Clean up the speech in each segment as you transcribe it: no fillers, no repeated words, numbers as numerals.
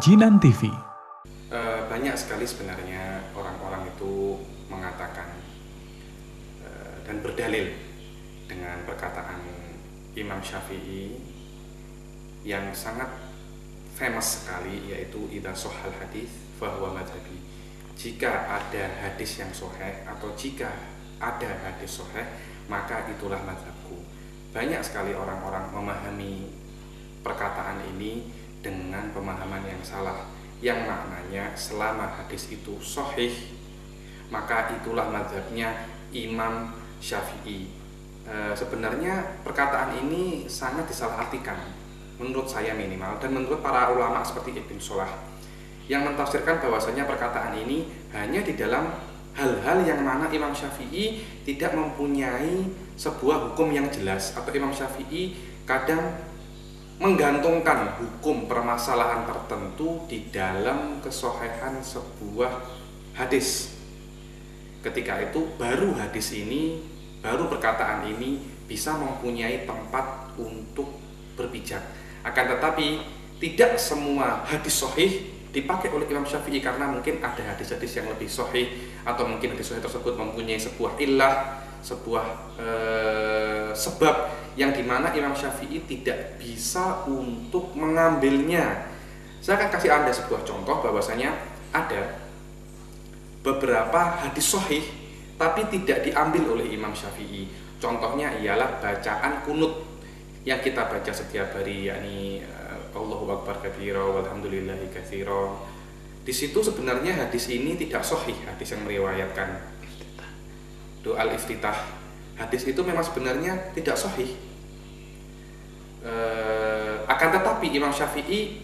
Jinan TV. Banyak sekali sebenarnya orang-orang itu mengatakan dan berdalil dengan perkataan Imam Syafi'i yang sangat famous sekali, yaitu idza shahhal hadis fahuwa madhabi. Jika ada hadis yang sahih atau jika ada hadis sahih, maka itulah madhabku. Banyak sekali orang-orang memahami perkataan ini dengan pemahaman yang salah, yang maknanya selama hadis itu sahih, maka itulah mazhabnya Imam Syafi'i. Sebenarnya perkataan ini sangat disalahartikan, menurut saya minimal, dan menurut para ulama seperti Ibn Salah, yang mentafsirkan bahwasanya perkataan ini hanya di dalam hal-hal yang mana Imam Syafi'i tidak mempunyai sebuah hukum yang jelas, atau Imam Syafi'i kadang menggantungkan hukum permasalahan tertentu di dalam kesohihan sebuah hadis. Ketika itu baru hadis ini, baru perkataan ini bisa mempunyai tempat untuk berpijak. Akan tetapi tidak semua hadis sahih dipakai oleh Imam Syafi'i, karena mungkin ada hadis-hadis yang lebih sahih, atau mungkin hadis sahih tersebut mempunyai sebuah illah, sebuah sebab yang dimana Imam Syafi'i tidak bisa untuk mengambilnya. Saya akan kasih Anda sebuah contoh bahwasanya ada beberapa hadis sahih tapi tidak diambil oleh Imam Syafi'i. Contohnya ialah bacaan kunut yang kita baca setiap hari, yakni Allahu Akbar kabira walhamdulillahi katsira. Di situ sebenarnya hadis ini tidak sahih, hadis yang meriwayatkan doa al-iftitah. Hadis itu memang sebenarnya tidak sahih. Akan tetapi Imam Syafi'i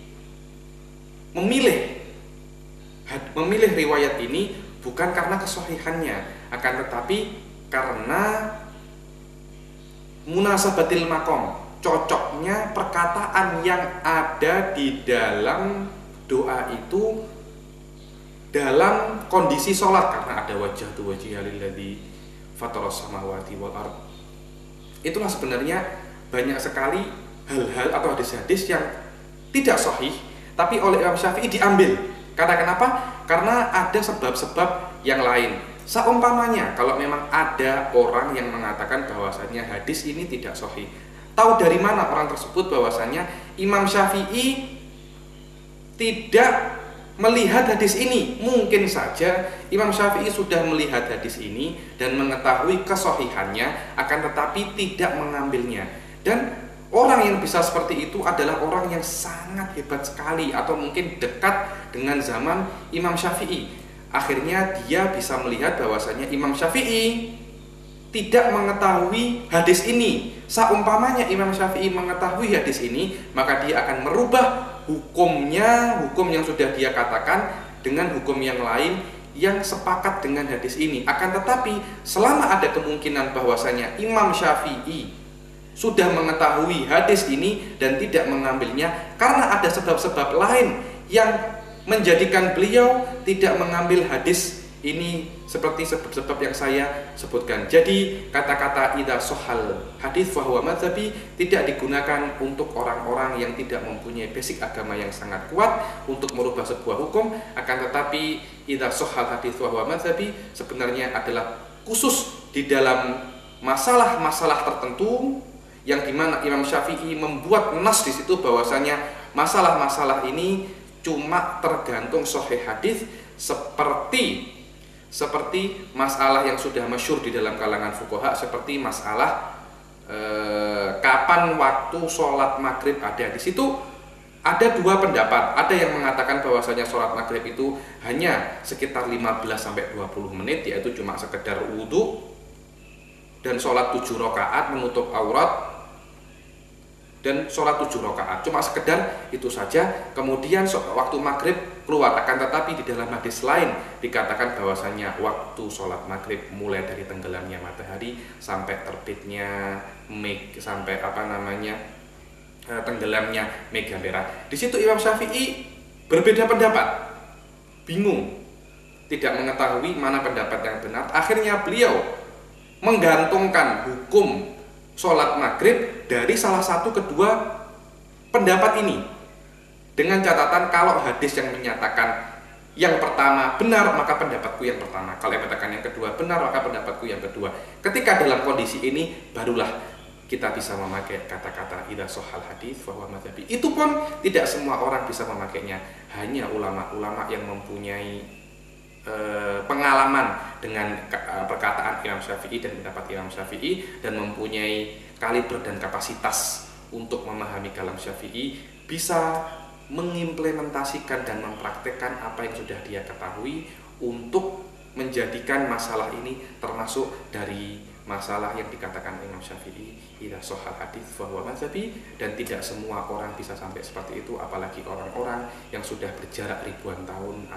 memilih riwayat ini bukan karena kesahihannya, akan tetapi karena munasabatil maqam, cocoknya perkataan yang ada di dalam doa itu dalam kondisi sholat, karena ada wajah tu wajhiya lilladzi fataras samawati wal ard. Itulah sebenarnya banyak sekali hal-hal atau hadis-hadis yang tidak sahih tapi oleh Imam Syafi'i diambil. Karena kenapa? Karena ada sebab-sebab yang lain. Seumpamanya kalau memang ada orang yang mengatakan bahwasanya hadis ini tidak sahih, tahu dari mana orang tersebut bahwasanya Imam Syafi'i tidak melihat hadis ini? Mungkin saja Imam Syafi'i sudah melihat hadis ini dan mengetahui kesahihannya, akan tetapi tidak mengambilnya. Dan orang yang bisa seperti itu adalah orang yang sangat hebat sekali, atau mungkin dekat dengan zaman Imam Syafi'i. Akhirnya dia bisa melihat bahwasanya Imam Syafi'i tidak mengetahui hadis ini. Seumpamanya Imam Syafi'i mengetahui hadis ini, maka dia akan merubah hukumnya, hukum yang sudah dia katakan, dengan hukum yang lain yang sepakat dengan hadis ini. Akan tetapi selama ada kemungkinan bahwasanya Imam Syafi'i sudah mengetahui hadis ini dan tidak mengambilnya karena ada sebab-sebab lain yang menjadikan beliau tidak mengambil hadis ini, seperti sebab-sebab yang saya sebutkan. Jadi kata-kata idza shahhal hadis fahuwa madhabi tidak digunakan untuk orang-orang yang tidak mempunyai basic agama yang sangat kuat untuk merubah sebuah hukum. Akan tetapi idza shahhal hadis fahuwa madhabi sebenarnya adalah khusus di dalam masalah-masalah tertentu, yang dimana Imam Syafi'i membuat nas di situ bahwasanya masalah-masalah ini cuma tergantung sahih hadis, seperti masalah yang sudah masyhur di dalam kalangan fuqaha, seperti masalah kapan waktu sholat maghrib ada. Di situ ada dua pendapat. Ada yang mengatakan bahwasanya sholat maghrib itu hanya sekitar 15-20 menit, yaitu cuma sekedar wudhu dan sholat 7 rakaat menutup aurat, dan sholat 7 rakaat cuma sekedar itu saja, kemudian waktu maghrib keluar. Akan tetapi di dalam hadis lain dikatakan bahwasanya waktu sholat maghrib mulai dari tenggelamnya matahari sampai terbitnya tenggelamnya mega merah. Di situ Imam Syafi'i berbeda pendapat, bingung, tidak mengetahui mana pendapat yang benar. Akhirnya beliau menggantungkan hukum sholat maghrib dari salah satu kedua pendapat ini. Dengan catatan kalau hadis yang menyatakan yang pertama benar, maka pendapatku yang pertama. Kalau yang menyatakan yang kedua benar, maka pendapatku yang kedua. Ketika dalam kondisi ini, barulah kita bisa memakai kata-kata idza shahhal hadits fa huwa madzhabi. Itu pun tidak semua orang bisa memakainya. Hanya ulama-ulama yang mempunyai pengalaman dengan perkataan Imam Syafi'i dan pendapat Imam Syafi'i, dan mempunyai kaliber dan kapasitas untuk memahami kalam Syafi'i, bisa mengimplementasikan dan mempraktekkan apa yang sudah dia ketahui untuk menjadikan masalah ini termasuk dari masalah yang dikatakan Imam Syafi'i idza shahhal hadits fa huwa madzhabi. Dan tidak semua orang bisa sampai seperti itu, apalagi orang-orang yang sudah berjarak ribuan tahun